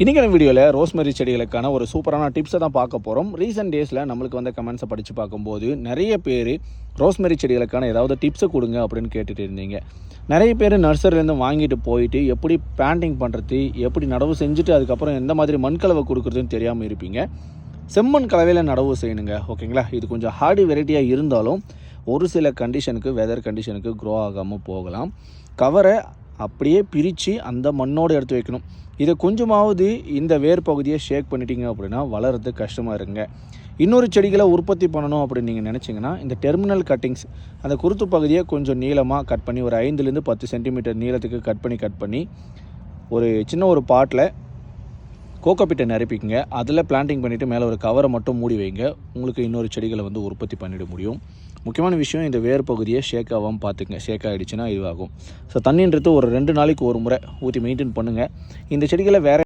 இன்றைக்கான வீடியோவில் ரோஸ்மெரி செடிகளுக்கான ஒரு சூப்பரான டிப்ஸை தான் பார்க்க போகிறோம். ரீசெண்ட் டேஸில் நம்மளுக்கு வந்த கமெண்ட்ஸை படித்து பார்க்கும்போது நிறைய பேர் ரோஸ்மெரி செடிகளுக்கான ஏதாவது டிப்ஸை கொடுங்க அப்படின்னு கேட்டுட்டு இருந்தீங்க. நிறைய பேர் நர்சரிலேருந்து வாங்கிட்டு போயிட்டு எப்படி பிளான்டிங் பண்ணுறது, எப்படி நடவு செஞ்சுட்டு அதுக்கப்புறம் எந்த மாதிரி மண்கலவை கொடுக்குறதுன்னு தெரியாமல் இருப்பீங்க. செம்மண் கலவையில் நடவு செய்யணுங்க, ஓகேங்களா? இது கொஞ்சம் ஹார்டு வெரைட்டியாக இருந்தாலும் ஒரு சில கண்டிஷனுக்கு, வெதர் கண்டிஷனுக்கு க்ரோ ஆகாமல் போகலாம். கவரை அப்படியே பிரித்து அந்த மண்ணோடு எடுத்து வைக்கணும். இதை கொஞ்சமாவது இந்த வேர் பகுதியை ஷேக் பண்ணிட்டீங்க அப்படின்னா வளர்கிறது கஷ்டமாக இருக்குங்க. இன்னொரு செடிகளை உற்பத்தி பண்ணணும் அப்படின்னு நீங்கள் நினச்சிங்கன்னா இந்த டெர்மினல் கட்டிங்ஸ், அந்த குருத்து பகுதியை கொஞ்சம் நீளமாக கட் பண்ணி ஒரு 5லேருந்து 10 சென்டிமீட்டர் நீளத்துக்கு கட் பண்ணி ஒரு சின்ன ஒரு பாட்டில் கோகோபிட்டை நிரப்பிக்குங்க. அதில் பிளான்டிங் பண்ணிவிட்டு மேலே ஒரு கவரை மட்டும் மூடி வைங்க. உங்களுக்கு இன்னொரு செடிகளை உற்பத்தி பண்ணிட முடியும். முக்கியமான விஷயம், இந்த வேர் பகுதியை ஷேக் ஆகாமல் பார்த்துக்குங்க. ஷேக் ஆகிடுச்சுன்னா இதுவாகும். ஸோ தண்ணின்றது ஒரு 2 நாளைக்கு ஒரு முறை ஊற்றி மெயின்டைன் பண்ணுங்கள். இந்த செடிகளை வேறு